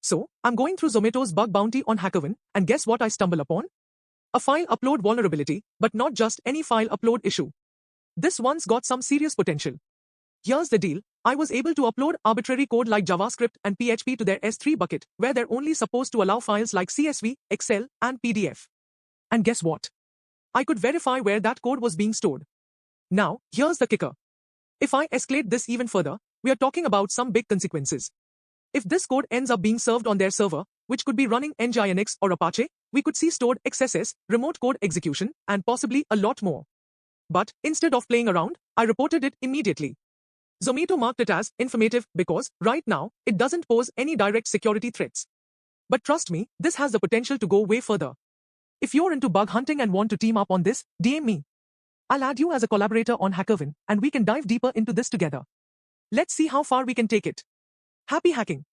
So, I'm going through Zomato's bug bounty on HackerOne, and guess what I stumble upon? A file upload vulnerability, but not just any file upload issue. This one's got some serious potential. Here's the deal. I was able to upload arbitrary code like JavaScript and PHP to their S3 bucket, where they're only supposed to allow files like CSV, Excel, and PDF. And guess what? I could verify where that code was being stored. Now, here's the kicker. If I escalate this even further, we are talking about some big consequences. If this code ends up being served on their server, which could be running Nginx or Apache, we could see stored XSS, remote code execution, and possibly a lot more. But instead of playing around, I reported it immediately. Zomato marked it as informative because, right now, it doesn't pose any direct security threats. But trust me, this has the potential to go way further. If you're into bug hunting and want to team up on this, DM me. I'll add you as a collaborator on HackerOne, and we can dive deeper into this together. Let's see how far we can take it. Happy hacking!